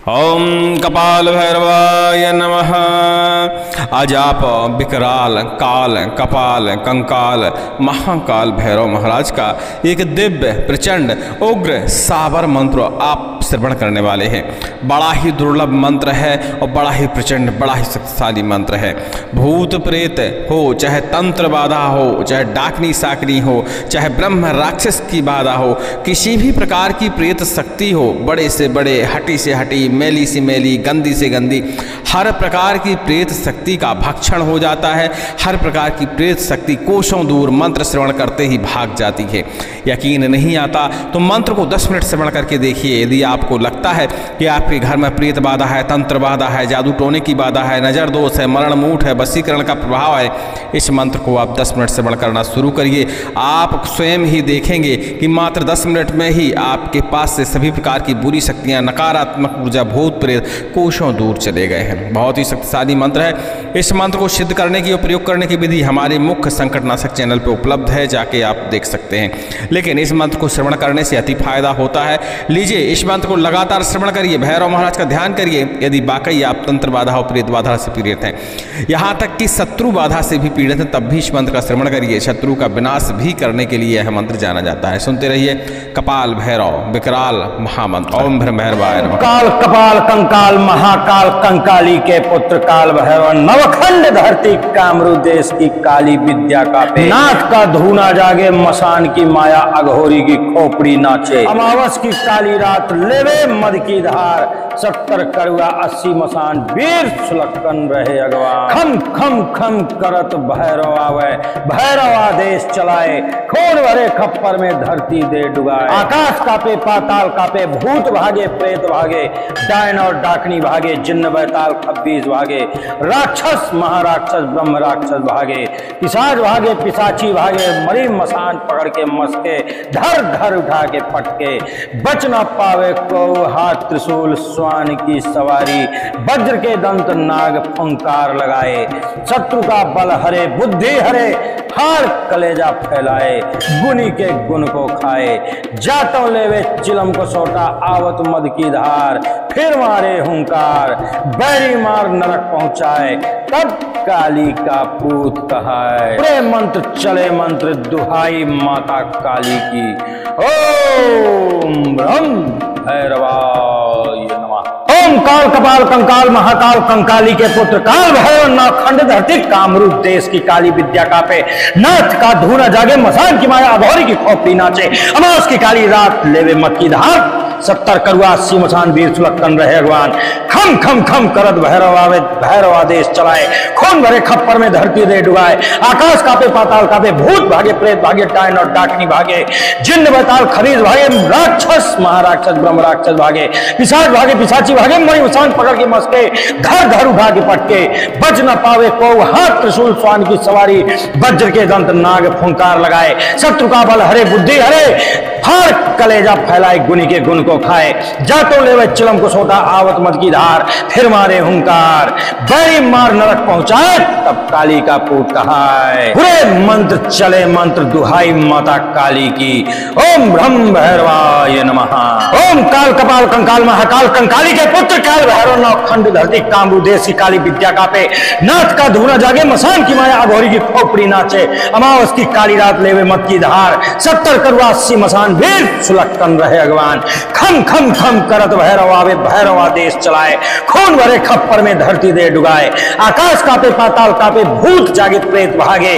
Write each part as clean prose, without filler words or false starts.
ओम कपाल भैरवाय नमः। आज आप विकराल काल कपाल कंकाल महाकाल भैरव महाराज का एक दिव्य प्रचंड उग्र साबर मंत्र आप श्रवण करने वाले हैं। बड़ा ही दुर्लभ मंत्र है और बड़ा ही प्रचंड बड़ा ही शक्तिशाली मंत्र है। भूत प्रेत हो, चाहे तंत्र बाधा हो, चाहे डाकनी साकनी हो, चाहे ब्रह्म राक्षस की बाधा हो, किसी भी प्रकार की प्रेत शक्ति हो, बड़े से बड़े, हटी से हटी, मैली से मैली, गंदी से गंदी, हर प्रकार की प्रेत शक्ति का भक्षण हो जाता है। हर प्रकार की प्रेत शक्ति कोसों दूर मंत्र श्रवण करते ही भाग जाती है। यकीन नहीं आता तो मंत्र को 10 मिनट श्रवण करके देखिए। यदि आपको लगता है कि आपके घर में प्रेत बाधा है, तंत्र बाधा है, जादू टोने की बाधा है, नजर दोष है, मरण मूठ है, वशीकरण का प्रभाव है, इस मंत्र को आप 10 मिनट श्रवण करना शुरू करिए। आप स्वयं ही देखेंगे कि मात्र 10 मिनट में ही आपके पास से सभी प्रकार की बुरी शक्तियां, नकारात्मक ऊर्जा, भूत प्रेत कोसों दूर चले गए हैं। बहुत ही शक्तिशाली मंत्र है। इस मंत्र को सिद्ध करने की और प्रयोग करने की विधि हमारे मुख्य संकटनाशक चैनल पर उपलब्ध है, जाके आप देख सकते हैं। लेकिन इस मंत्र को श्रवण करने से अति फायदा होता है। लीजिए, इस मंत्र को लगातार श्रवण करिए, भैरव महाराज का ध्यान करिए। यदि वाकई आप तंत्र बाधा और प्रेत बाधा से पीड़ित हैं, यहाँ तक कि शत्रु बाधा से भी पीड़ित हैं, तब भी इस मंत्र का श्रवण करिए। शत्रु का विनाश भी करने के लिए यह मंत्र जाना जाता है। सुनते रहिए कपाल भैरव विकराल महामंत्र। ओम भैरव भैरवाय नमः। काल कपाल कंकाल महाकाल कंकाली के पुत्र काल भैरव, नवखंड धरती कामरू देश की काली विद्या का पे, नाथ का धूना जागे, मसान की माया अघोरी की खोपड़ी नाचे, अमावस की काली रात लेवे मद की धार, 70 करुआ 80 मसान वीर सुलक्षण रहे अगवान, खम खम खम करत भैरव आवे, भैरव आदेश चलाए, खून भरे खप्पर में धरती दे डुबाए, आकाश कापे पाताल कापे, भूत भागे प्रेत भागे, डायन और डाकनी भागे, जिन्न बैताल खब्बीस भागे, राक्षस महाराक्षस ब्रह्म राक्षस भागे, पिशाच भागे पिशाची भागे, मरी मसान पकड़ के मस्के, धर धर उठा के पटके, बच न पावे को हाथ त्रिशूल स्वान की सवारी, वज्र के दंत नाग फंकार लगाए, शत्रु का बल हरे बुद्धि हरे, हार कलेजा फैलाए, गुनी के गुण को खाए, जातों लेवे चिलम को सोटा, आवत मद की धार, फिर मारे हुंकार, बैरी मार नरक पहुंचाए, तब काली का पूत कहाए। पूरे मंत्र चले मंत्र दुहाई माता काली की। ओम ब्रह्म भैरवाय नमः। ओम काल कपाल कंकाल महाकाल कंकाली के पुत्र काल भैरव, नवखंड धरती कामरूप देश की काली विद्या का पे, नाथ का धूना जागे, मसान की माया अघोरी की खोपड़ी नाचे, अमावस की काली रात लेवे मत की धार, 70 करुआ 80 मसान वीर सुलक्षण रहे भगवान, खम खम खम करत भैरव आवे, भैरव आदेश चलाए, खून भरे खप्पर में धरती दे डुबाए, आकाश कापे पाताल कापे, भूत भागे प्रेत भागे, डायन और डाकनी भागे, जिन्न बैताल खरीद भागे, राक्षस महाराक्षस ब्रह्म राक्षस भागे, पिशाच भागे पिशाची भागे, मरी मसान पकड़ के मस्के, घर घर उठा के पटके, बच न पावे को हाथ त्रिशूल स्वान की सवारी, वज्र के दंत नाग फुंकार लगाए, शत्रु का बल हरे बुद्धि हरे, हार कलेजा फैलाए, गुनी के गुण को खाए, जातों लेवे चिलम को सोटा, आवत मद की धार, फिर मारे हुंकार, बैरी मार नरक पहुंचाए, तब काली का पूत कहाए। पूरे मंत्र चले मंत्र दुहाई माता काली की। ओम ब्रह्म भैरवाय नमः। ओम काल कपाल कंकाल महाकाल कंकाली के पुत्र काल भैरव, नवखंड धरती कामरू देश की काली विद्या का पे, नाथ का धूना जागे, मसान की माया अघोरी की खोपड़ी नाचे, अमावस की काली रात लेवे मत की धार, 70 करुआ 80 मसान वीर सुलक्षण रहे भगवान, खम खम खम करत भैरव आवे, भैरव आदेश चलाए, खून भरे खप्पर में धरती दे डुगाए, आकाश कापे पाताल कापे, भूत जागे प्रेत भागे,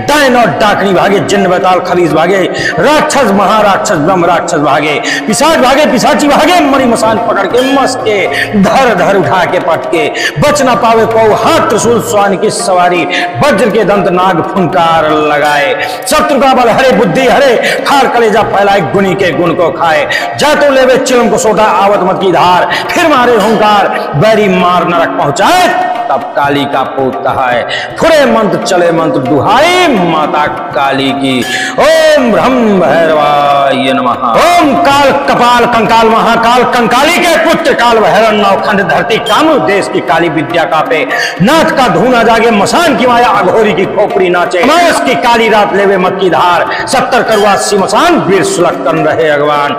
डायन और डाकनी भागे, जिन्न बैताल खरीज भागे, राक्षस महाराक्षस ब्रह्म राक्षस भागे, पिशाच भागे पिशाची भागे, मरी मसान पकड़ के मस्के, धर धर उठा के पटके, बच न पावे को हाथ त्रिशूल स्वान की सवारी, वज्र के दंत नाग फुंकार लगाए, शत्रु का बल हरे बुद्धि हरे, हार कलेजा फैलाए, गुनी के गुण को खाए, जातों लेवे चिलम को सोटा, आवत मत की धार, फिर मारे हुंकार, बैरी मार नरक पहुंचाए, तब काली का पूत कहाए। फुरे मंत्र चले मंत्र दुहाई माता काली की। ओम ब्रह्म भैरवाय नमः। ओम काल कपाल कंकाल महाकाल कंकाली के पुत्र काल भैरव नवखंड धरती कामरूप देश की काली विद्या कापे। नाथ का धूना जागे मसान की माया अघोरी की खोपड़ी नाचे। मास की काली रात लेवे मत की धार 70 करुआ 80 मसान वीर सुलक्षण रहे भगवान।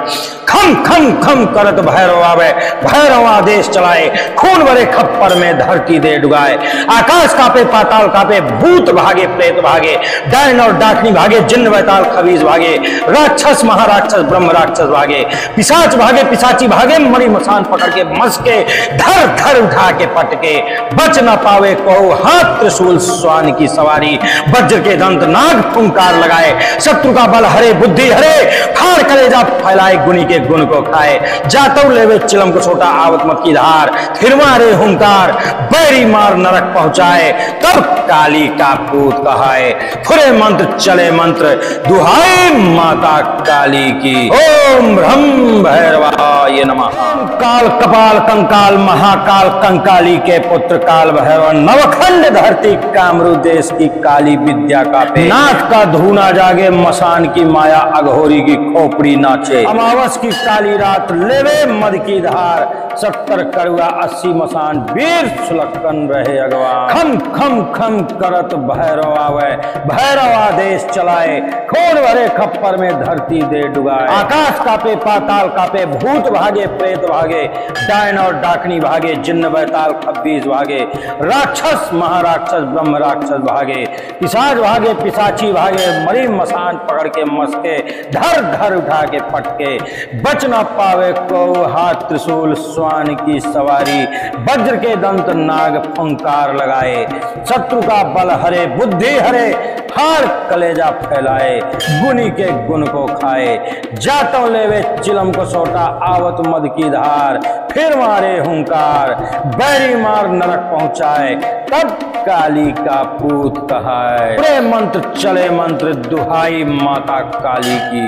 खम खम खम करत भैरव आवे भैरव आदेश चलाए। खून भरे खप्पर में धरती दे डुगाए। आकाश कापे पाताल कापे भूत भागे प्रेत भागे। डायन और डाकनी भागे जिन्न बैताल खबीज भागे। राक्षस महाराक्षस ब्रह्म राक्षस भागे। पिशाच भागे पिशाची भागे मणि मसान पकड़ के मस्के धर धर उठा के पटके। बच न पावे को हाथ त्रिशूल स्वान की सवारी। वज्र के दंत नाग फुंकार लगाए। शत्रु का बल हरे बुद्धि हरे। फाड़ कलेजा फैलाए गुनी के गुण को खाए। जातव लेवे चिलम को छोटा आवत मत की धार। फिर मारे हुंकार बैरी मार नरक पहुंचाए। तब काली का पूत कहाए। फुरे मंत्र चले मंत्र दुहाई माता काली की। ओम ब्रह्म भैरवाय नमः। काल कपाल कंकाल महाकाल कंकाली के पुत्र काल भैरव नवखंड धरती कामरू देश की काली विद्या कापे। नाथ का धूना जागे मसान की माया अघोरी की खोपड़ी नाचे। अमावस की काली रात लेवे मद की धार। 70 करुआ 80 मसान वीर सुलक्षण रहे अगवान। खम खम खम करत भैरव आवे भैरव आदेश चलाए। खून भरे खप्पर में धरती दे डुगाए। आकाश कापे पाताल कापे भूत भागे प्रेत भागे। डायन और डाकनी भागे जिन्न बैताल खब्बीस भागे। राक्षस महाराक्षस ब्रह्म राक्षस भागे। पिशाच भागे पिशाची भागे मरी मसान पकड़ के मस्के धर धर उठा के पटके। बच न पावे को हाथ त्रिशूल स्वान की सवारी। वज्र के दंत नाग फंकार लगाए। शत्रु का बल हरे बुद्धि हरे। हार कलेजा फैलाए गुनी के गुण को खाए। जातों लेवे चिलम को सोटा आवत मद की धार। फिर मारे हुंकार बैरी मार नरक पहुंचाए। तब काली का पूत कहाए। पूरे मंत्र चले मंत्र दुहाई माता काली की।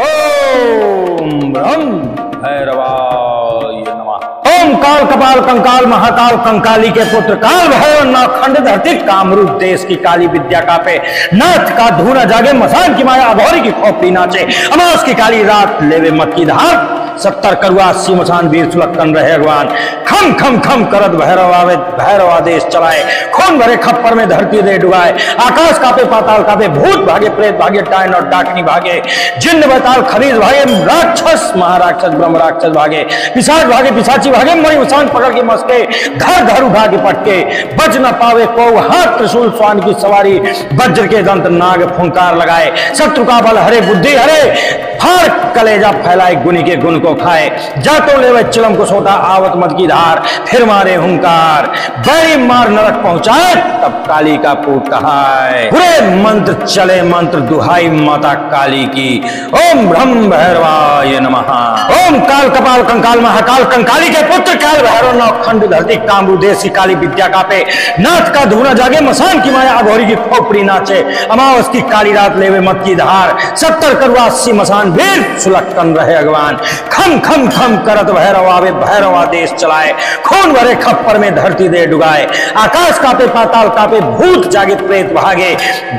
ओम ब्रह्म भैरवाय नमः। ओम काल कपाल कंकाल महाकाल कंकाली के पुत्र काल भैरव नवखंड धरती कामरूप देश की काली विद्या कापे। नाथ का धूना जागे मसान की माया अघोरी की खोपड़ी नाचे। अमावस की काली रात लेवे मत की धार। 70 करुआ 80 मसान वीर सुलक्षण रहे भगवान। खम खम खम करत भैरव आवे भैरव आदेश चलाए। खून भरे खप्पर में धरती दे डुबाए। आकाश कापे पाताल कापे भूत भागे प्रेत भागे डायन और डाकनी भागे जिन्न बैताल खबीज भागे। राक्षस महाराक्षस ब्रह्म राक्षस भागे। पिशाच भागे पिशाची भागे मणि मसान पकड़ के मस्के धर धर उठा के पटके। बच न पावे को हाथ त्रिशूल स्वान की सवारी। वज्र के दंत नाग फुंकार लगाए। शत्रु का बल हरे बुद्धि हरे। फाड़ कलेजा फैलाए गुनी के गुण को खाए। जातों लेवे चिलम को सोटा आवत मद की धार। फिर मारे हुंकार बैरी मार नरक पहुंचाए। तब काली का पूत कहाए। पूरे मंत्र चले मंत्र दुहाई माता काली की। ओम ब्रह्म भैरवाय नमः। ओम काल कपाल कंकाल महाकाल कंकाली के पुत्र काल भैरव नवखंड धरती कामरू देश की काली विद्या कापे। नाथ का धूना जागे मसान की माया अघोरी की खोपड़ी नाचे। अमावस की काली रात लेवे मत की धार। 70 करुआ 80 मसान वीर सुलक्षण रहे भगवान। खम खम खम करत भैरव आवे भैरव आदेश चलाए। खून भरे खप्पर में धरती दे डुगाए। आकाश कापे पाताल कापे भूत जागे प्रेत भागे।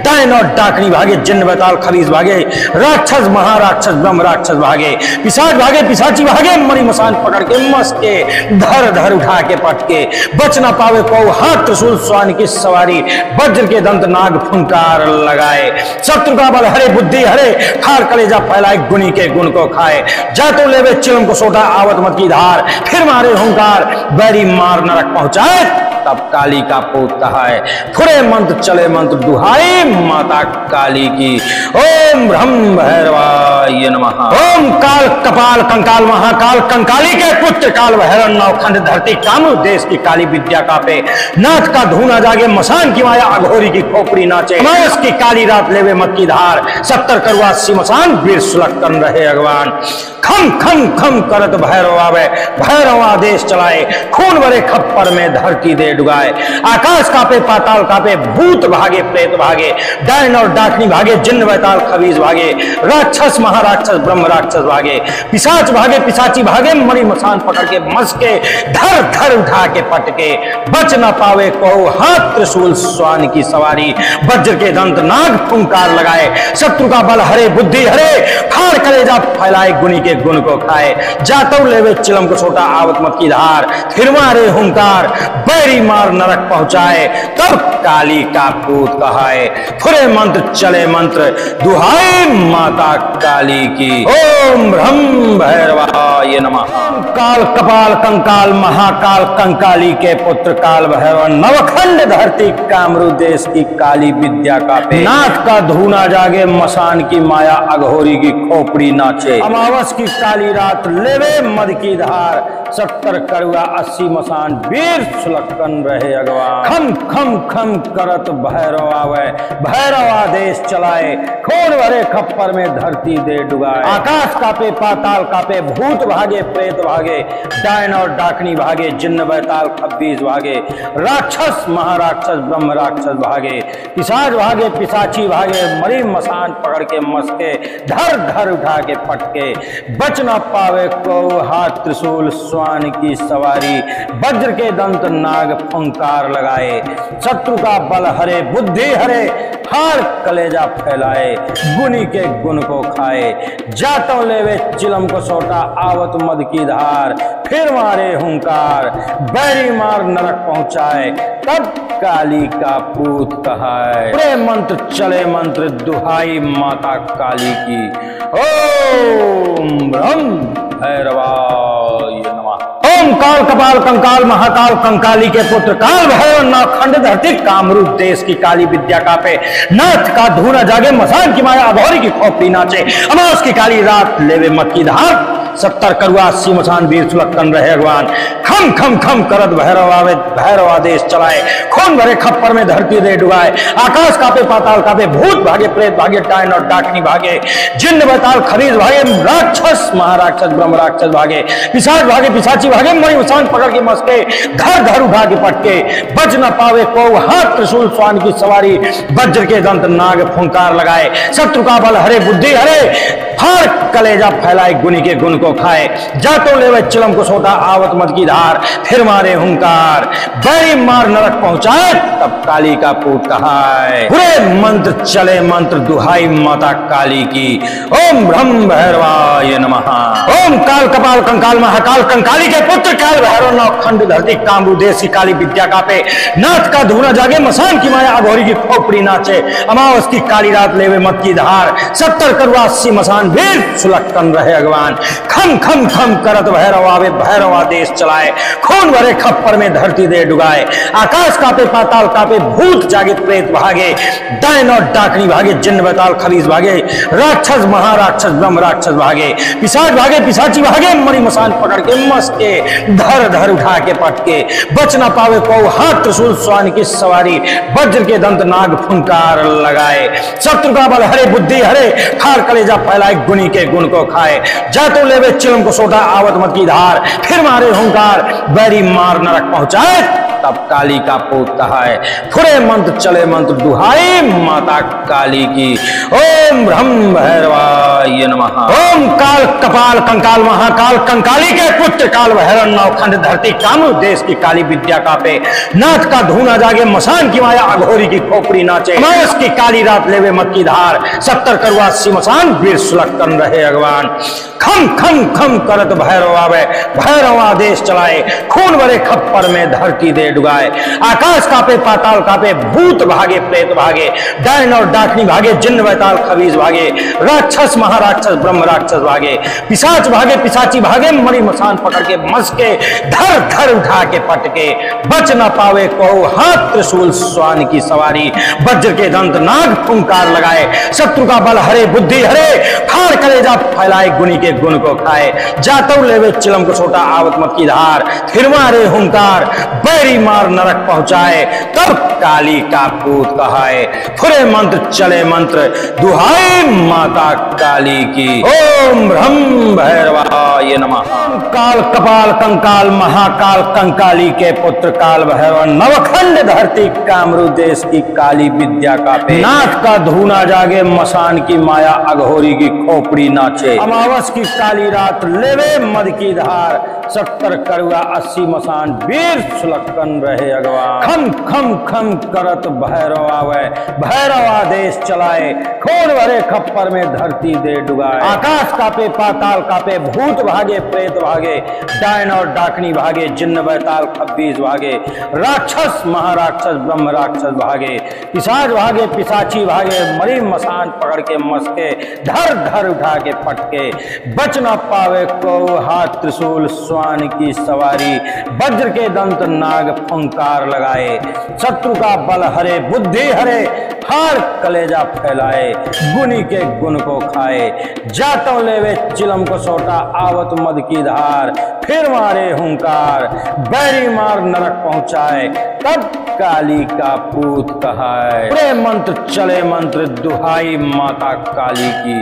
डायन और डाकनी भागे जिन्न बैताल खबीज भागे। राक्षस महाराक्षस ब्रह्म राक्षस भागे। पिशाच भागे पिशाची भागे मणि मसान पकड़ के मस्के धर धर उठा के पटके। बच न पावे को हाथ त्रिशूल स्वान की सवारी। वज्र के दंत नाग फुंकार लगाए। शत्रु का बल हरे बुद्धि हरे। फाड़ कलेजा फैलाए गुनी के गुण को खाए। जातों लेवे चिलम को सोटा आवत मत की धार। फिर मारे हुंकार बैरी मार नरक पहुंचाए। तब काली का पूत कहाए। फुरे मंत्र चले मंत्र दुहाई माता काली की। ओम ब्रह्म भैरवाय नमः। ओम काल कपाल कंकाल महाकाल कंकाली के पुत्र काल भैरव नवखंड धरती कामरूप देश की काली विद्या कापे। नाथ का धूना जागे मसान की माया अघोरी की खोपड़ी नाचे। अमावस की काली रात लेवे मत की धार। 70 करुआ 80 मसान वीर सुलक्षण रहे भगवान। खम खम खम करत भैरव आवे भैरव आदेश चलाए। खून भरे खप्पर में धरती दे डुगाए। आकाश कापे पाताल कापे, भूत भागे प्रेत भागे, डायन और डाकनी भागे, जिन्न बैताल खबीज भागे, राक्षस महाराक्षस ब्रह्म राक्षस भागे, पिशाच भागे पिशाची भागे, मणि मसान पकड़ के मस्के, धर धर उठा के पटके, बच न पावे को हाथ त्रिशूल स्वान की सवारी, वज्र के दंत नाग फुंकार लगाए, शत्रु का बल हरे बुद्धि हरे, फाड़ कलेजा फैलाए गुनी के गुण को खाए, जातव लेवे चिलम को छोटा आवत मत की धार, फिर मारे हुंकार बैरी मार नरक पहुंचाए, तब काली का पूत कहाए, फुरे मंत्र चले मंत्र दुहाई माता काली की। ओम ब्रह्म भैरवाय नमः। काल कपाल कंकाल महाकाल कंकाली के पुत्र काल भैरव, नवखंड धरती कामरू देश की काली विद्या का पे, नाथ का धूना जागे मसान की माया अघोरी की खोपड़ी नाचे, अमावस की काली रात लेवे मद की धार, 70 करुआ 80 मसान वीर सुलक्षण रहे अगवान, खम खम खम करत भैरव आवे, भैरव आदेश चलाए, खून भरे खप्पर में धरती दे डुगाए, आकाश कापे पाताल कापे, भूत भागे प्रेत भागे, डायन और डाकनी भागे, जिन्न बैताल खब्बीस भागे, राक्षस महाराक्षस ब्रह्म राक्षस भागे, पिशाच भागे पिशाची भागे, मरी मसान पकड़ के मस्के, धर धर उठा के पटके, बच न पावे को हाथ त्रिशूल स्वान की सवारी, वज्र के दंत नाग फंकार लगाए, शत्रु का बल हरे बुद्धि हरे, हार कलेजा फैलाए, गुनी के गुण को खाए, जातों लेवे चिलम को सोटा आवत मद की धार, फिर मारे हुंकार बैरी मार नरक पहुंचाए, तब काली का पूत कहाए, पूरे मंत्र चले मंत्र दुहाई माता काली की। ओम ब्रह्म भैरवाय नमः। ओम काल कपाल कंकाल महाकाल कंकाली के पुत्र काल भैरव, नवखंड धरती कामरू देश की काली विद्या का पे, नाथ का धूना जागे मसान की माया अघोरी की खोपड़ी नाचे, अमावस की काली रात लेवे मत की धार, 70 करुआ 80 मसान वीर सुलक्षण रहे भगवान, खम खम खम करत भैरव आवे, भैरव आदेश चलाए, खून भरे खप्पर में धरती दे डुगाए, आकाश कापे पाताल कापे, भूत भागे प्रेत भागे, डायन और डाकनी भागे, जिन्न बैताल खबीज भागे, राक्षस महाराक्षस ब्रह्म राक्षस भागे, पिशाच भागे पिशाची भागे, मणि मसान पकड़ के मस्के, धर धर उठा के पटके, बच न पावे को हाथ त्रिशूल स्वान की सवारी, वज्र के दंत नाग फुंकार लगाए, शत्रु का बल हरे बुद्धि हरे, फाड़ कलेजा फैलाए गुनी के गुण को खाए, जातों लेवे चिलम को सोटा आवत मद की धार, फिर मारे हुंकार बैरी मार नरक पहुंचाए, तब काली का पूत कहाए, पूरे मंत्र चले मंत्र दुहाई माता काली की। ओम ब्रह्म भैरवाय नमः। ओम काल कपाल कंकाल महाकाल कंकाली के पुत्र काल भैरव, नवखंड धरती कामरू देश की काली विद्या का पे, नाथ का धूना जागे मसान की माया अघोरी की खोपड़ी नाचे, अमावस की काली रात लेवे मत की धार, 70 करुआ 80 मसान वीर सुलक्षण रहे भगवान, खम खम खम करत भैरव आवे, भैरव आदेश चलाए, खून भरे खप्पर में धरती दे डुगाए, आकाश कापे पाताल कापे, भूत जागे प्रेत भागे, डायन और डाकनी भागे, जिन्न बैताल खबीस भागे, राक्षस महाराक्षस ब्रह्म राक्षस भागे, पिशाच भागे पिशाची भागे, मणि मसान पकड़ के मस्के, धर धर उठा के पटके, बच न पावे को हाथ त्रिशूल स्वान की सवारी, वज्र के दंत नाग फुंकार लगाए, शत्रु का बल हरे बुद्धि हरे, फाड़ कलेजा फैलाए गुनी के गुण को खाए, जातों लेवे चिलम को सोटा आवत मत की धार, फिर मारे हुंकार बैरी मार नरक पहुंचाए, तब काली का पूत कहाए, फुरे मंत्र चले मंत्र दुहाई माता काली की। ओम ब्रह्म भैरवाय नमः। ओम काल कपाल कंकाल महाकाल कंकाली के पुत्र काल भैरव, नवखंड धरती कामरू देश की काली विद्या का पे, नाथ का धूना जागे मसान की माया अघोरी की खोपड़ी नाचे, अमावस की काली रात लेवे मत की धार, 70 करुआ 80 मसान वीर सुलक्षण रहे भगवान, खम खम खम करत भैरव आवे, भैरव आदेश चलाए, खून भरे खप्पर में धरती दे डुगाए, आकाश कापे पाताल कापे, भूत भागे प्रेत भागे, डायन और डाकनी भागे, जिन्न बैताल खबीज भागे, राक्षस महाराक्षस ब्रह्म राक्षस भागे, पिशाच भागे पिशाची भागे, मणि मसान पकड़ के मस्के, धर धर उठा के पटके, बच न पावे को हाथ त्रिशूल स्वान की सवारी, वज्र के दंत नाग फुंकार लगाए, शत्रु का बल हरे बुद्धि हरे, फाड़ कलेजा फैलाए गुनी के गुण को खाए, जातों लेवे चिलम को छोटा आवत मत की धार, फिर मारे हुंकार बैरी मार नरक पहुंचाए, तब काली का पूत कहाए, फुरे मंत्र चले मंत्र दुहाई माता काली की। ओम ब्रह्म भैरवाय नमः। काल कपाल कंकाल महाकाल कंकाली के पुत्र काल भैरव नवखंड धरती कामरू देश की काली विद्या कापे। नाथ का धूना जागे मसान की माया अघोरी की खोपड़ी नाचे। अमावस की काली रात लेवे मद की धार 70 करुआ 80 मसान वीर सुलक्षण रहे अगवान। खम खम खम करत भैरव आवे भैरव आदेश चलाए खून भरे खप्पर में धरती दे डुबाए। आकाश कापे पाताल कापे भूत भागे प्रेत भागे डायन और डाकनी भागे जिन्न बैताल खब्बीस भागे राक्षस महाराक्षस ब्रह्म राक्षस भागे पिशाच भागे पिशाची भागे मरी मसान पकड़ के मस्के धर धर उठा के पटके बच न पावे को हाथ त्रिशूल स्वान की सवारी वज्र के दंत नाग फंकार लगाए। शत्रु का बल हरे बुद्धि हरे हार कलेजा फैलाए गुनी के गुण को खाए। जातो लेवे चिलम को सोटा आवत मद की धार फिर मारे हुंकार बैरी मार नरक पहुंचाए तब काली का पूत कहाए। पूरे मंत्र चले मंत्र दुहाई माता काली की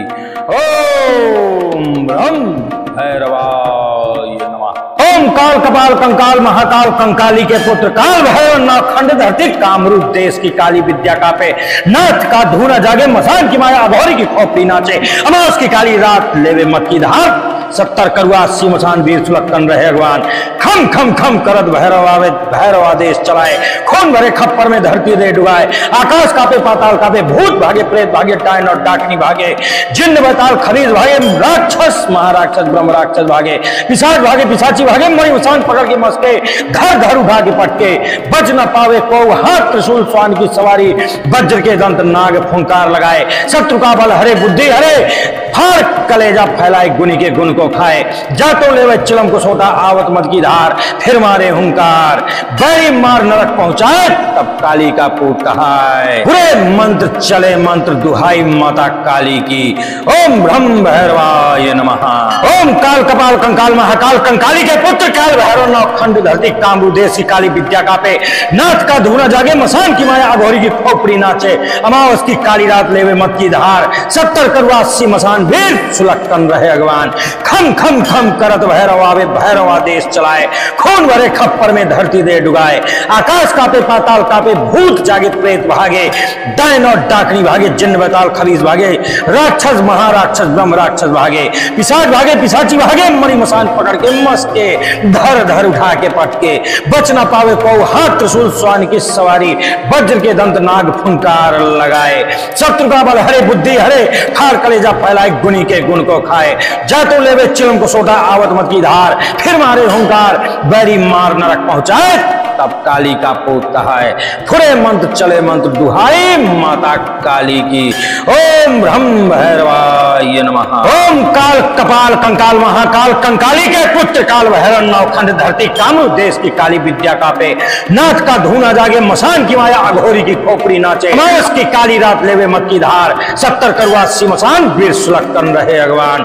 ओम ब्रह्म भैरवाय नमः। ओम काल कपाल कंकाल महाकाल कंकाली के पुत्र काल भैरव नवखंड धरती कामरू देश की काली विद्या कापे। नाथ का धूना जागे मसान की माया अघोरी की खोपड़ी नाचे। अमावस की काली रात लेवे मत की धार 70 करुआ 80 मसान वीर सुलक्षण रहे भगवान। खम खम खम करत भैरव आवे भैरव आदेश चलाए खून भरे खप्पर में धरती दे डुबाए। आकाश कापे पाताल कापे भूत भागे प्रेत भागे डायन और डाकनी भागे जिन्न बैताल खबीस भागे राक्षस महाराक्षस ब्रह्म राक्षस भागे पिशाच भागे पिशाची भागे मरी मसान पकड़ के मस्के धर धर उठा के पटके बच न पावे को हाथ त्रिशूल स्वान की सवारी वज्र के दंत नाग फुंकार लगाए। शत्रु का बल हरे बुद्धि हरे हार कलेजा फैलाए गुनी के गुण को खाए। जातो लेवे चिलम को सोटा आवत मद की धार फिर मारे हुंकार बैरी मार नरक पहुंचाए तब काली का पूत कहाए। पूरे मंत्र चले मंत्र दुहाई माता काली की ओम ब्रह्म भैरवाय नमः। ओम काल कपाल कंकाल महाकाल कंकाली के पुत्र काल भैरव नवखंड धरती कामरू देश की काली विद्या कापे। नाथ का धूना जागे मसान की माया अघोरी की खोपड़ी नाचे। अमावस की काली रात लेवे मत की धार 70 करुआ 80 मसान वीर सुलक्षण रहे भगवान। खम खम खम करत भैरव आवे भैरव आदेश चलाए खून भरे खप्पर में धरती दे डुगाए। आकाश कापे पाताल कापे भूत जागे प्रेत भागे डायन और डाकनी भागे जिन्न बैताल खबीस भागे राक्षस महाराक्षस ब्रह्म राक्षस भागे पिशाच भागे पिशाची भागे मरी मसान पकड़ के मस्के धर धर उठा के पटके बच न पावे को हाथ त्रिशूल स्वान की सवारी वज्र के दंत नाग फुंकार लगाए। शत्रु का बल हरे बुद्धि हरे हार कलेजा फैलाए गुनी के गुण को खाए। जातो लेवे चिलम को सोटा आवत मत की धार फिर मारे हुंकार बैरी मार नरक पहुंचाए तब काली का पूत कहाए। पूरे मंत्र चले मंत्र दुहाई माता काली की ओम ब्रह्म भैरवाय नमः। ओम काल कपाल कंकाल महाकाल कंकाली के पुत्र काल भैरव नवखंड धरती कामरू देश की काली विद्या कापे। नाथ का धूना जागे मसान की माया अघोरी की खोपड़ी नाचे। अमावस की काली रात लेवे मत की धार 70 करुआ 80 मसान वीर सुलक्षण रहे भगवान।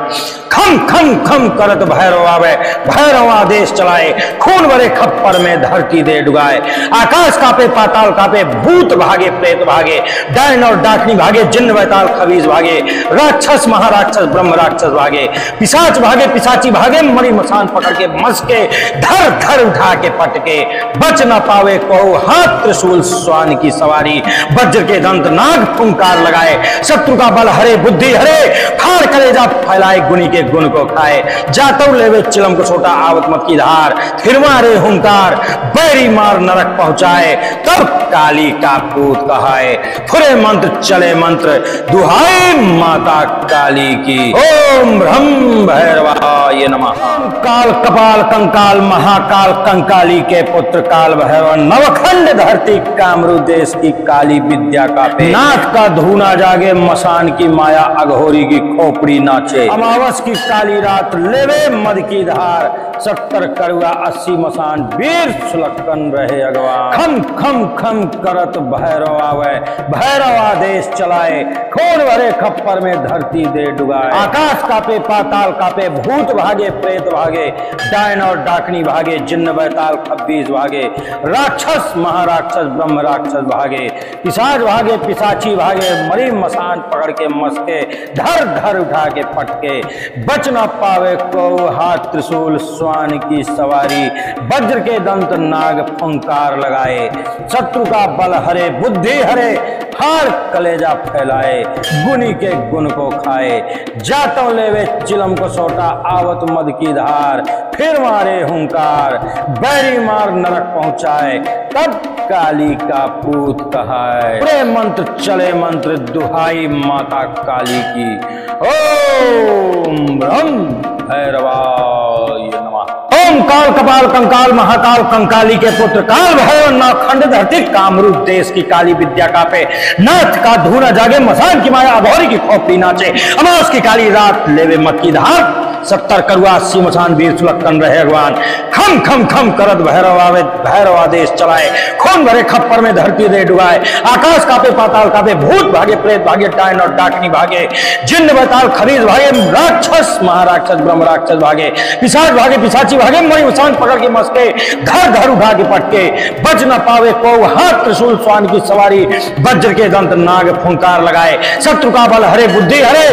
खम खम खम करत भैरव आवे भैरव आदेश चलाए खून भरे खप्पर में धरती दे डुगाए। आकाश कापे पाताल कापे भूत भागे प्रेत भागे डायन और डाकनी भागे जिन्न बैताल खबीस भागे राक्षस महाराक्षस ब्रह्म राक्षस भागे पिशाच भागे पिशाची भागे मरी मसान पकड़ के मस्के धर धर उठा के पटके बच न पावे को हाथ त्रिशूल स्वान की सवारी वज्र के दंत नाग फुंकार लगाए। शत्रु का बल हरे बुद्धि हरे हार कलेजा फैलाए गुनी के गुण को खाए। जातो लेवे चिलम को छोटा आवत मत की धार फिर मारे हुंकार बैरी मार नरक पहुंचाए तब काली का पूत कहाए। पूरे मंत्र चले मंत्र दुहाई माता काली की ओम ब्रह्म भैरवाय नमः। काल कपाल कंकाल महाकाल कंकाली के पुत्र काल भैरव नवखंड धरती कामरू देश की काली विद्या कापे। नाथ का धूना जागे मसान की माया अघोरी की खोपड़ी नाचे। अमावस की काली रात लेवे मद की धार 70 करुआ 80 मसान वीर सुलक्षण रहे अगवान। खम खम खम करत भैरव आवे भैरव आदेश चलाए खून भरे खप्पर में धरती दे डुगाए। आकाश कापे पाताल कापे, भूत भागे प्रेत भागे, डायन और डाकनी भागे, जिन्न बैताल खब्बीस भागे, राक्षस महाराक्षस ब्रह्म राक्षस भागे, पिशाच भागे पिशाची भागे, मरी मसान पकड़ के मस्के, धर धर उठा के पटके, बच न पावे को हाथ त्रिशूल स्वान की सवारी, वज्र के दंत नाग फंकार लगाए, शत्रु का बल हरे बुद्धि हरे, हार कलेजा फैलाए, गुनी के गुण को खाए, जातों लेवे चिलम को सोटा, आवत मद की धार, फिर मारे हुंकार, बैरी मार नरक पहुंचाए, तब काली का पूत कहाए। पूरे मंत्र चले मंत्र दुहाई माता काली की, ओम ब्रह्म भैरवाय नमः। ओम काल कपाल कंकाल महाकाल कंकाली के पुत्र काल भैरव नाखंड धरती कामरूप देश की काली विद्या कापे, नाथ का धूना जागे मसान की माया अघोरी की खोपड़ी नाचे, अमावस की काली रात लेवे मत की धार, 70 करुआ 80 मसान वीर सुलक्षण रहे भगवान, खम खम खम करत भैरव आवे, भैरव आदेश चलाए, खून भरे खप्पर में धरती दे डुबाए, आकाश कापे पाताल कापे, भूत भागे प्रेत भागे, डायन और डाकनी भागे, जिन्न बैताल खबीस भागे, राक्षस महाराक्षस ब्रह्म राक्षस भागे, पिशाच भागे पिशाची भागे, मणि मसान पकड़ के मस्के, घर घर उठा के पटके, बच न पावे को हाथ त्रिशूल स्वान की सवारी, वज्र के दंत नाग फुंकार लगाए, शत्रु का बल हरे बुद्धि हरे,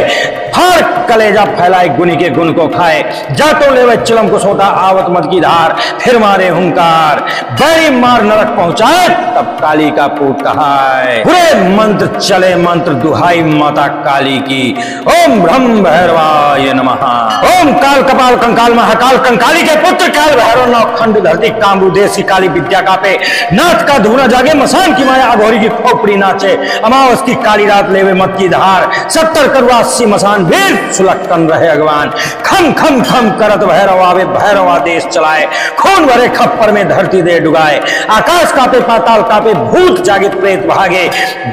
हार कलेजा फैलाए, गुनी के गुण को खाए, जातों लेवे चिलम को सोटा, आवत मद की धार, फिर मारे हुंकार, बैरी मार नरक पहुंचाए, तब काली का पूत कहाए। पूरे मंत्र चले मंत्र दुहाई माता काली की, ओम ब्रह्म भैरवाय नमः। ओम काल कपाल कंकाल महाकाल कंकाली के पुत्र काल भैरव नौखंड धरती कामरू देश की काली विद्या कापे, नाथ का धूना जागे मसान की माया अघोरी की खोपड़ी नाचे, अमावस की काली रात लेवे मत की धार, 70 करुआ 80 मसान वीर सुलक्षण रहे भगवान, खम खम खम करत भैरव आवे, भैरव आदेश चलाए, खून भरे खप्पर में धरती दे डुगाए, आकाश कापे पाताल कापे, भूत जागे प्रेत भागे,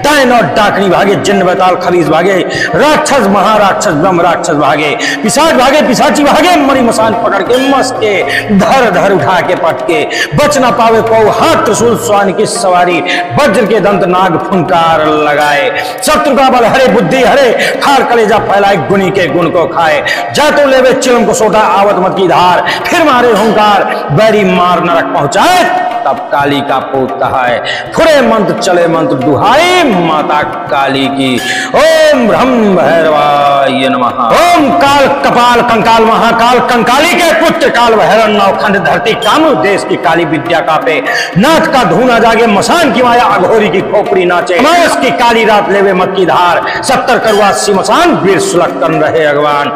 डायन और डाकनी भागे, जिन्न बैताल खबीस भागे, राक्षस महाराक्षस ब्रह्म राक्षस भागे, पिशाच भागे पिशाची भागे, मणि मसान पकड़ के मस्के, धर धर उठा के पटके, बच न पावे को हाथ त्रिशूल स्वान की सवारी, वज्र के दंत नाग फुंकार लगाए, शत्रु का बल हरे बुद्धि हरे, हार कलेजा फैलाए, गुनी के गुण को खाए, जातों लेवे चिलम को सोटा, आवत मत की धार, फिर मारे हुंकार, बैरी मार नरक पहुंचाए, तब काली का पूत कहाए। पूरे मंत्र चले मंत्र दुहाई माता काली की, ओम ब्रह्म भैरवाय नमः। ओम काल कपाल कंकाल महाकाल कंकाली के पुत्र काल भैरव नौखंड धरती कामरूप देश की काली विद्या कापे, नाथ का धूना जागे मसान की माया अघोरी की खोपड़ी नाचे, अमावस की काली रात लेवे मत की धार, 70 करुआ 80 मसान वीर सुलक्षण रहे भगवान,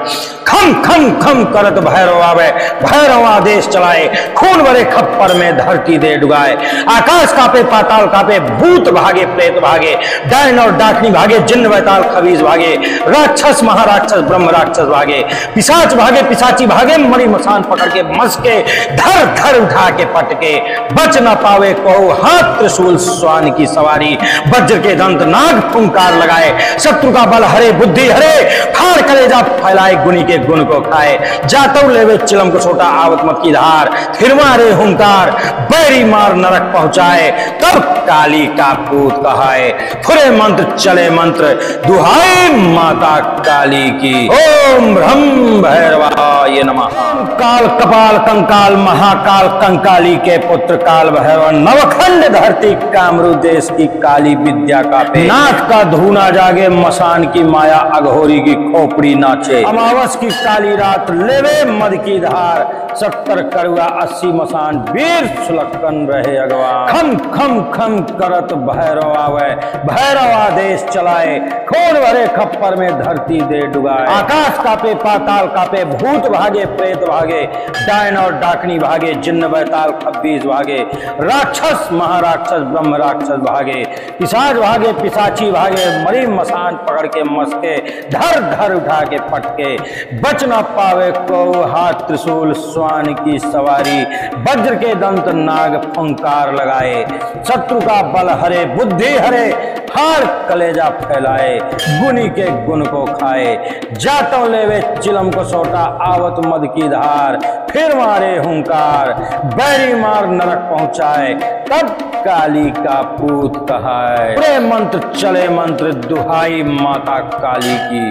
खम खम खम करत भैरव आवे, भैरव आदेश चलाए, खून भरे खप्पर में धरती दे डुगाए, आकाश कापे पाताल कापे, भूत भागे प्रेत भागे, डायन और डाकनी भागे, जिन्न बैताल खबीस भागे, राक्षस महाराक्षस ब्रह्म राक्षस भागे, पिशाच भागे पिशाची भागे, मणि मसान पकड़ के मस्के, धर धर उठा के पटके, बच न पावे को हाथ त्रिशूल स्वान की सवारी, वज्र के दंत नाग फुंकार लगाए, शत्रु का बल हरे बुद्धि हरे, हार कलेजा फैलाए, गुनी के गुण को खाए, जातों लेवे चिलम को छोटा, आवत मत की धार, फिर मारे हुंकार, बैरी मार नरक पहुंचाए, तब काली का पूत कहाए। पूरे मंत्र चले मंत्र दुहाई माता काली की, ओम ब्रह्म भैरवाय नमः। काल कपाल कंकाल महाकाल कंकाली के पुत्र काल भैरव नवखंड धरती कामरू देश की काली विद्या कापे, नाथ का धूना जागे मसान की माया अघोरी की खोपड़ी नाचे, अमावस की काली रात लेवे मद की धार, 70 करुआ 80 मसान वीर सुलक्षण रहे अगवान, खम खम खम करत भैरव आवे, भैरव आदेश चलाए, खून भरे खप्पर में धरती दे डुगाए, आकाश कापे पाताल कापे, भूत भागे प्रेत भागे, डायन और डाकनी भागे, जिन्न बैताल खब्बीस भागे, राक्षस महाराक्षस ब्रह्म राक्षस भागे, पिशाच भागे पिशाची भागे, मरी मसान पकड़ के मस्के, धर धर उठा के पटके, बच न पावे को हाथ त्रिशूल स्वान की सवारी, वज्र के दंत नाग फंकार लगाए, शत्रु का बल हरे बुद्धि हरे, हार कलेजा फैलाए, गुनी के गुण को खाए, जातों लेवे चिलम को सोटा, आवत मद की धार, फिर मारे हुंकार, बैरी मार नरक पहुंचाए, तब काली का पूत कहाए। पूरे मंत्र चले मंत्र दुहाई माता काली की।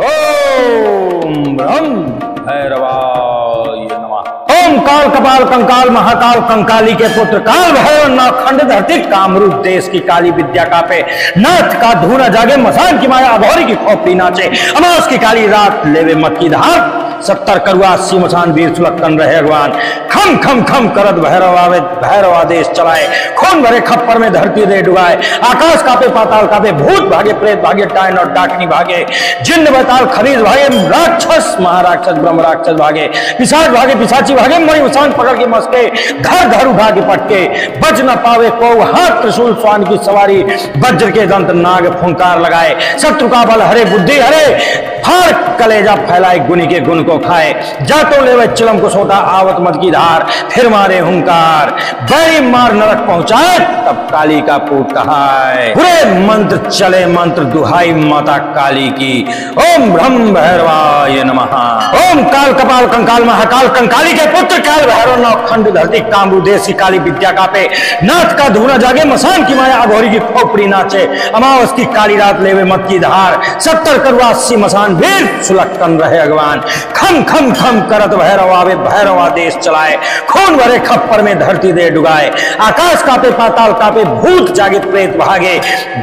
ओम ब्रह्म भैरवाय नमः। ओम काल कपाल कंकाल महाकाल कंकाली के पुत्र काल भैरव नाखंड धरती कामरूप देश की काली विद्या कापे, नाथ का धूना जागे मसान की माया अभौरी की खोपड़ी नाचे, अमावस की काली रात लेवे मत की धार, 70 करुआ 80 मसान वीर सुलक्षण रहे भगवान। खम खम खम करत भैरव आवे, भैरव आदेश चलाए, खून भरे खप्पर में धरती दे डुबाए, आकाश कापे पाताल कापे, भूत भागे प्रेत भागे डायन और डाकनी भागे, जिन्न बैताल खरीद भागे, राक्षस महाराक्षस ब्रह्म राक्षस भागे, पिशाच भागे पिशाची भागे, मणि मसान पकड़ के मस्के, घर घर उठा के पटके, बच न पावे को हाथ त्रिशूल स्वान की सवारी, वज्र के दंत नाग फुंकार लगाए, शत्रु का बल हरे बुद्धि हरे, फाड़ कलेजा फैलाए गुनी के गुण को खाए, जातो लेवे चिलम को सोटा आवत मद की धार, फिर मारे हुंकार बड़ी मार नरक पहुंचाए, तब काली का पूत कहाए। पूरे मंत्र चले मंत्र दुहाई माता काली की। ओम ब्रह्म भैरवाय नमः। ओम काल कपाल कंकाल महाकाल कंकाली के पुत्र काल भैरव नाखंड धरती कामरूप देश की काली विद्या कापे, नाथ का धूना जागे मसान की माया अघोरी की खोपड़ी नाचे, अमावस की काली रात लेवे मत की धार, 70 करुआ 80 मसान वीर सुलक्षण रहे भगवान। खम खम खम करत भैरव आवे, भैरव आदेश चलाए, खून भरे खप्पर में धरती दे डुगाए, आकाश कापे पाताल कापे, भूत जागे प्रेत भागे,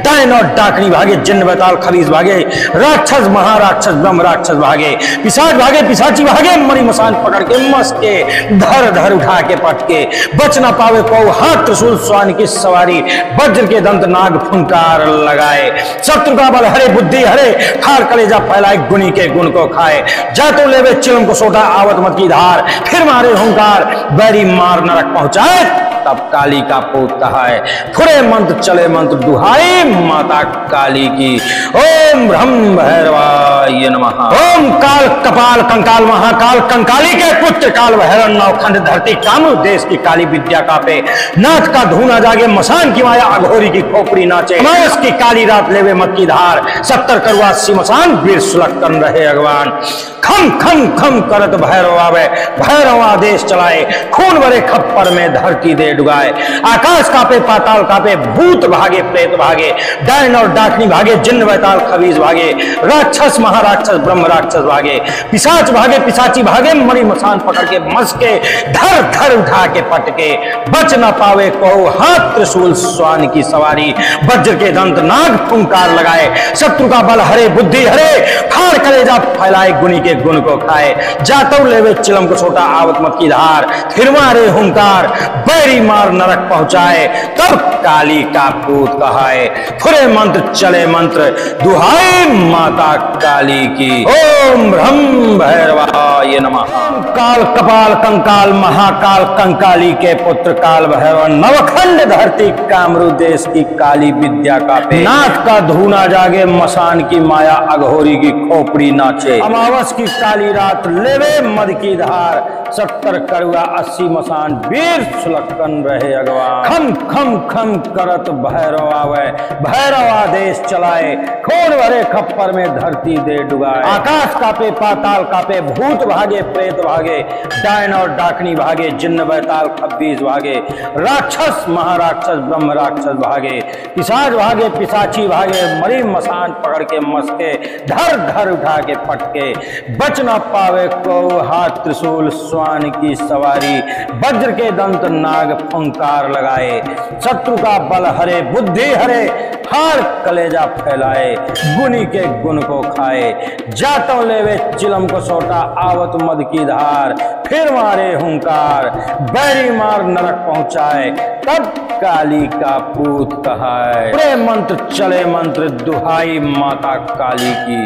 डायन और डाकनी भागे, जिन्न बैताल खबीज भागे, राक्षस महाराक्षस ब्रह्म राक्षस भागे, पिशाच भागे पिशाची भागे, मणि मसान पकड़ के मस्के, धर धर उठा के पटके, बच न पावे को हाथ त्रिशूल स्वान की सवारी, वज्र के दंत नाग फुंकार लगाए, शत्रु का बल हरे बुद्धि हरे, खार कलेजा फैलाए गुनी के गुण को खाए, जातो लेवे चिलम को सोटा आवत मत की धार, फिर मारे हुंकार बैरी मार नरक पहुंचाए, तब काली का पूत कहाए। फुरे मंत्र चले मंत्र दुहाई माता काली की। ओम ब्रह्म भैरवाय नमः। ओम काल कपाल कंकाल महाकाल कंकाली के पुत्र काल भैरव नवखंड धरती कामरूप देश की काली विद्या कापे, नाथ का धूना जागे मसान की माया अघोरी की खोपड़ी नाचे, अमावस की काली रात लेवे मत की धार, 70 करुआ 80 मसान वीर सुलक्षण रहे भगवान। खम खम खम करत भैरव आवे, भैरव आदेश चलाए, खून भरे खप्पर में धरती दे डुगाए, आकाश कापे पाताल कापे, भूत भागे प्रेत भागे, डायन और डाकनी भागे, जिन्न बैताल खबीज भागे, राक्षस महाराक्षस ब्रह्म राक्षस भागे, पिशाच भागे पिशाची भागे, मणि मसान पकड़ के मस्के, धर धर उठा के पटके, बच न पावे को हाथ त्रिशूल स्वान की सवारी, वज्र के दंत नाग फुंकार लगाए, शत्रु का बल हरे बुद्धि हरे, फाड़ कलेजा फैलाए गुनी के गुण को खाए, जातो लेवे चिलम को छोटा आवत मत की धार, फिर मारे हुंकार बैरी मार नरक पहुंचाए, तब काली का पूत कहाए। फुरे मंत्र चले मंत्र दुहाई माता काली की। ओम ब्रह्म भैरवाय नमः। काल कपाल कंकाल महाकाल कंकाली के पुत्र काल भैरव नवखंड धरती कामरूप देश की काली विद्या कापे, नाथ का धूना जागे मसान की माया अघोरी की खोपड़ी नाचे, अमावस की काली रात लेवे मद की धार, 70 करुआ 80 मसान वीर सुलक्षण रहे अगवान। खम खम खम करत भैरव आवे, भैरव आदेश चलाए, खून भरे खप्पर में धरती दे डुगाए, आकाश कापे पाताल कापे, भूत भागे प्रेत भागे, डायन और डाकनी भागे, जिन्न बैताल खबीज भागे, राक्षस महाराक्षस ब्रह्म राक्षस भागे, पिशाच भागे पिशाची भागे, मरी मसान पकड़ के मस्के, धर धर उठा के पटके, बच न पावे को हाथ त्रिशूल स्वान की सवारी, वज्र के दंत नाग फुंकार लगाए, शत्रु का बल हरे बुद्धि हरे, हार कलेजा फैलाए गुनी के गुण को खाए, जातो लेवे चिलम को सोटा आवत मद की धार, फिर मारे हुंकार बैरी मार नरक पहुंचाए, तब काली का पूत कहाए। पूरे मंत्र चले मंत्र दुहाई माता काली की।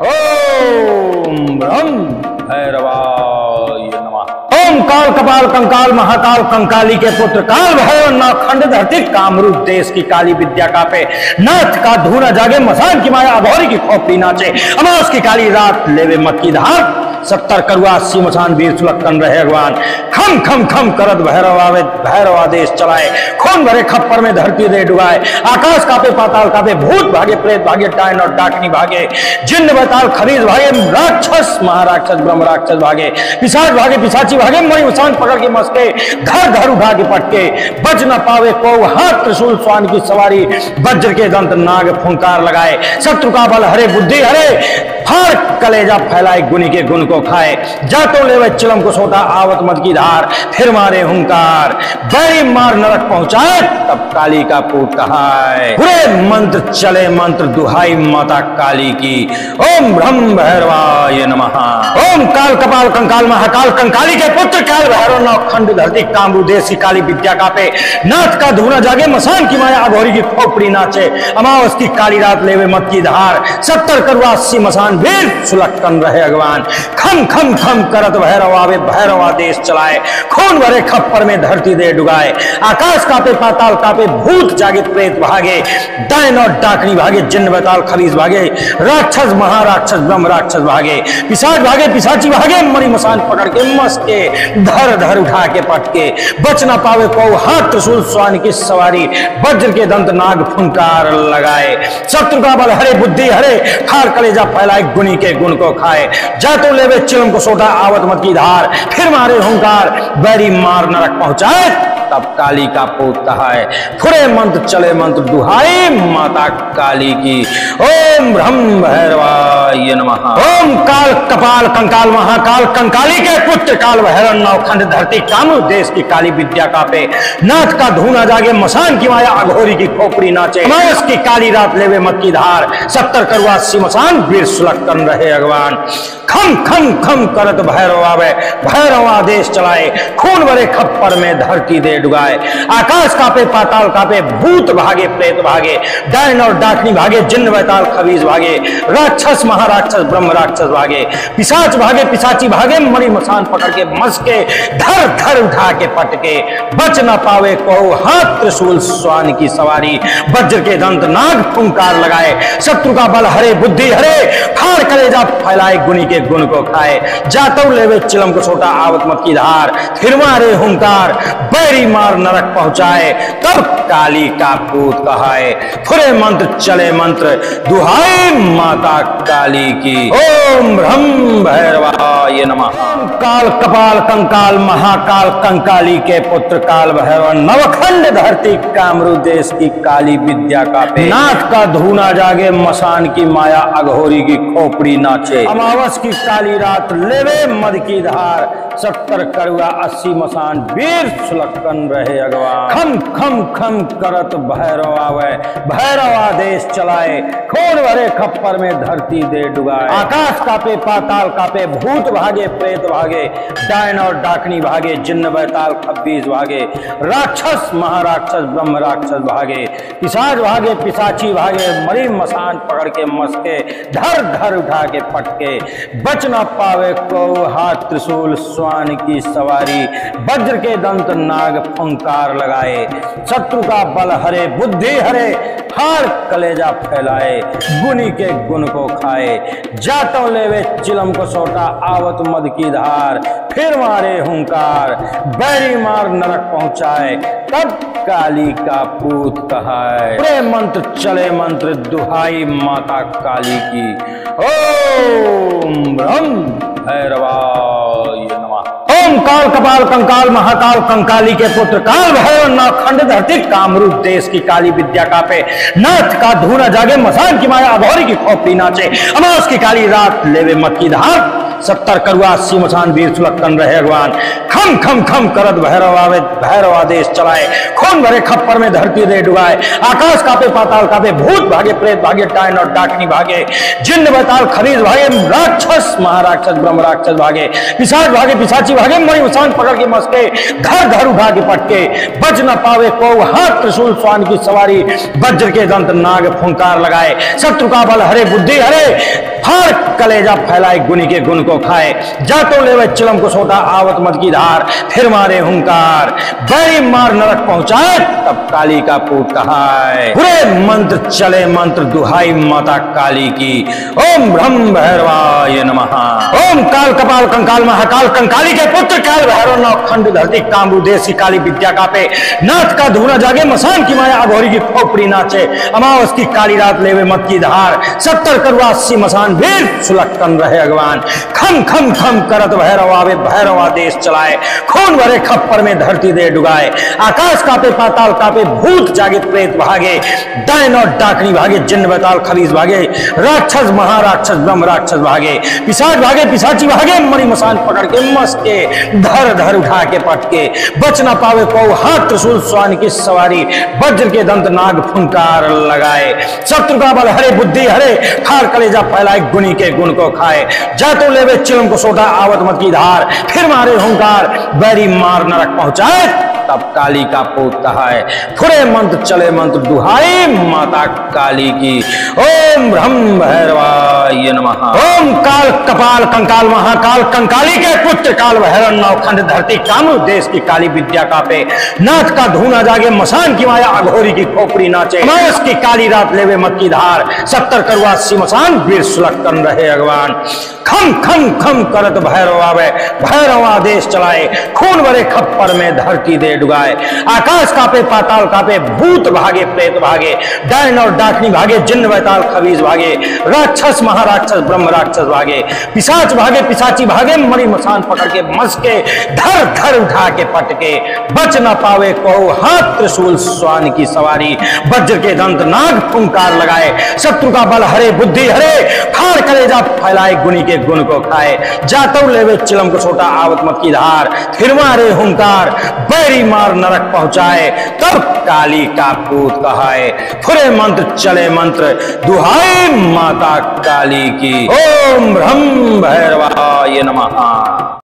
ओम ब्रह्म भैरवाय नमः। ओम काल कपाल कंकाल महाकाल कंकाली के पुत्र काल भैरव नाखंड धरती कामरूप देश की काली विद्या कापे, नाथ का धूना जागे मसान की माया अघोरी की खोपड़ी नाचे, अमावस की काली रात लेवे मत की धार, 70 करुआ 80 मसान वीर सुलक्षण रहे अगवान। खम खम खम करत भैरव आवे, भैरव आदेश चलाए, खून भरे खप्पर में धरती दे डुबाए। आकाश कापे पाताल कापे, भूत भागे प्रेत भागे, डायन और डाकनी भागे, जिन्न बैताल खरीद भागे, राक्षस महाराक्षस ब्रह्म राक्षस भागे, पिशाच भागे पिशाची भागे, मणि मसान पकड़ के मस्के, धर धर उठा के पटके, बच न पावे को, हाथ त्रिशूल स्वान की सवारी, वज्र के दंत नाग फुंकार लगाए, शत्रु का बल हरे बुद्धि हरे, फाड़ कलेजा फैलाए गुनी के गुण को खाए, जातो लेवे चिलम को सोता आवत मद की धार, फिर मारे हुंकार, बैरी मार नरक पहुंचाए, तब काली का पूत कहाए। पूरे मंत्र चले मंत्र दुहाई माता काली की, ओम ब्रह्म भैरवाय नमः। ओम काल कपाल कंकाल महाकाल कंकाली के पुत्र काल भैरव नवखंड धरती कामरू देश की काली विद्या कापे, नाथ का धूना जागे मसान की माया अघोरी की खोपड़ी नाचे, अमावस की काली रात लेवे मत की धार, 70 करुआ 80 मसान वीर सुलक्षण रहे अगवान। खम खम खम करत भैरव आवे, भैरव आदेश चलाए, खून भरे खप्पर में धरती दे डुगाए, आकाश कापे पाताल कापे, भूत जागे प्रेत भागे, डायन और डाकनी भागे, जिन्न बैताल खरीज भागे, राक्षस महाराक्षस ब्रह्म राक्षस भागे, पिशाच भागे पिशाची भागे, मणि मसान पकड़ के मस्के, धर धर उठा के पटके, बच न पावे को, हाथ त्रिशूल स्वान की सवारी, वज्र के दंत नाग फुंकार लगाए, शत्रु का बल हरे बुद्धि हरे, फाड़ कलेजा फैलाए गुनी के गुण को खाए, जातो लेवे चिलम को सोटा आवत मत की धार, फिर मारे हुंकार, बैरी मार नरक पहुंचाए, तब काली का पूत कहाए। फुरे मंत्र चले मंत्र दुहाई माता काली की, ओम ब्रह्म भैरवाय नमः। ओम काल कपाल कंकाल महाकाल कंकाली के पुत्र काल भैरव नवखंड धरती कामरू देश की काली विद्या कापे, नाथ का धूना जागे मसान की माया अघोरी की खोपड़ी नाचे, अमावस की काली रात लेवे मत की धार, 70 करुआ 80 मसान वीर सुलक्षण रहे अगवान। खम खम खम करत भैरव आवे, भैरव आदेश चलाए, खून भरे खप्पर में धरती दे डुगाए, आकाश कापे पाताल कापे, भूत भागे प्रेत भागे, डायन और डाकनी भागे, जिन्न बैताल खबीज भागे, राक्षस महाराक्षस ब्रह्म राक्षस भागे, पिशाच भागे पिशाची भागे, मणि मसान पकड़ के मस्के, धर धर उठा के पटके, बच न पावे को, हाथ त्रिशूल स्वान की सवारी, वज्र के दंत नाग फुंकार लगाए, शत्रु का बल हरे बुद्धि हरे, फाड़ कलेजा फैलाए गुनी के गुण को खाए, जातो लेवे चिलम को छोटा आवत मत की धार, फिर मारे हुंकार, बैरी मार नरक पहुंचाए, तब काली का पूत कहाए। फुरे मंत्र चले मंत्र दुहाई माता काली की, ओम ब्रह्म भैरवाय नमः। काल कपाल कंकाल महाकाल कंकाली के पुत्र काल भैरव नवखंड धरती कामरू देश की काली विद्या कापे, नाथ का धूना जागे मसान की माया अघोरी की खोपड़ी नाचे, अमावस की काली रात लेवे मद की धार, 70 करुआ 80 मसान वीर सुलक्षण रहे अगवान। खम खम खम करत भैरव आवे, भैरव आदेश चलाए, खून भरे खप्पर में धरती दे डुगाए, आकाश कापे पाताल कापे, भूत भागे प्रेत भागे, डायन और डाकनी भागे, जिन्न बैताल खब्बीस भागे, राक्षस महाराक्षस ब्रह्म राक्षस भागे, पिशाच भागे पिशाची भागे, मरी मसान पकड़ के मस्के, धर धर उठा के पटके, बच न पावे को, हाथ त्रिशूल स्वान की सवारी, वज्र के दंत नाग फुंकार लगाए, शत्रु का बल हरे बुद्धि हरे, हार कलेजा फैलाए गुनी के गुण को खाए, जातो लेवे चिलम को सोटा आवत मद की धार, फिर मारे हुंकार, बैरी मार नरक पहुंचाए, तब काली का पूत कहाए। पूरे मंत्र चले मंत्र दुहाई माता काली की, ओम ब्रह्म भैरवाय नमः। ओम काल कपाल कंकाल महाकाल कंकाली के पुत्र काल भैरव नवखंड धरती कामरू देश की काली विद्या कापे, नाथ का धूना जागे मसान की माया अघोरी की खोपड़ी नाचे, अमावस की काली रात लेवे मत की धार, 70 करुआ 80 मसान वीर सुलक्षण रहे अगवान। खम खम खम करत भैरव आवे, भैरव आदेश चलाए, खून भरे खप्पर में धरती दे डुबाए, आकाश कापे पाताल कापे, भूत भागे प्रेत भागे, डायन और डाकनी भागे, जिन्न बैताल खरीज भागे, राक्षस महाराक्षस ब्रह्म राक्षस भागे, पिशाच भागे पिशाची भागे, मणि मसान पकड़ के मस्के, धर धर उठा के पटके, बच न पावे को, हाथ त्रिशूल स्वान की सवारी, वज्र के दंत नाग फुंकार लगाए, शत्रु का बल हरे बुद्धि हरे, फाड़ कलेजा फैलाए गुनी के गुण को खाए, जा तो लेवे चिलम को सोटा आवत मत की धार, फिर मारे हुंकार बैरी मार नरक पहुंचाए, तब काली का पूत कहाए। पूरे मंत्र चले मंत्र दुहाई माता काली की, ओम ब्रह्म भैरवाय नमः। ओम काल कपाल कंकाल महाकाल कंकाली के पुत्र काल भैरव नवखंड धरती कामरू देश की काली विद्या कापे, नाथ का धूना जागे मसान की माया अघोरी की खोपड़ी नाचे, अमावस की काली रात लेवे मत की धार, 70 करुआ 80 मसान वीर सुलक्कन रहे अगवान, खम खम खम करत भैरव आवे भैरव आदेश चलाए, खून भरे खप्पर में धरती दे डुगाए, आकाश कापे पाताल कापे भूत जागे प्रेत भागे, डायन और डाकनी भागे जिन्न बैताल खबीज भागे, राक्षस महाराक्षस ब्रह्म राक्षस भागे, पिशाच भागे पिशाची भागे, मणि मसान पकड़ के मस्के धर धर उठा के पटके, बच ना पावे को हाथ त्रिशूल स्वान की सवारी, वज्र के दंत नाग फुंकार लगाए, शत्रु का बल हरे बुद्धि हरे, खार कलेजा फैलाए गुनी के गुण को खाए, जा तो लेवे चिलम को सोटा आवत मत की धार, फिर मारे हुंकार बैरी मार नरक पहुंचाए, तब काली का पूत कहाए। फुरे मंत्र चले मंत्र दुहाई माता काली की, ओम ब्रह्म भैरवाय नमः। ओम काल कपाल कंकाल महाकाल कंकाली के पुत्र काल भैरव नवखंड धरती कामरू देश की काली विद्या कापे, नाथ का धूना जागे मसान की माया अघोरी की खोपड़ी नाचे, अमावस की काली रात लेवे मत की धार, 70 करुआ 80 मसान वीर सुलक्कन रहे अगवान, खम खम खम करत भैरव आवे भैरव आदेश चलाए, खून भरे खप्पर में धरती दे डुगाए, आकाश कापे पाताल कापे भूत भागे प्रेत भागे, डायन और डाकनी भागे जिन्न बैताल खबीज भागे, राक्षस महाराक्षस ब्रह्म राक्षस भागे, पिशाच भागे पिशाची भागे, मणि मसान पकड़ के मस्के धर धर उठा के पटके, बच न पावे को हाथ त्रिशूल स्वान की सवारी, वज्र के दंत नाग फुंकार लगाए, शत्रु का बल हरे बुद्धि हरे, फाड़ कलेजा फैलाए गुनी के गुण को खाए, जातो लेवे चिलम को छोटा आवत मत की धार, फिर मारे हुंकार बैरी मार नरक पहुंचाए, तब काली का पूत कहाए। फुरे मंत्र चले मंत्र दुहाई माता काली की, ओम ब्रह्म भैरवाय नमः।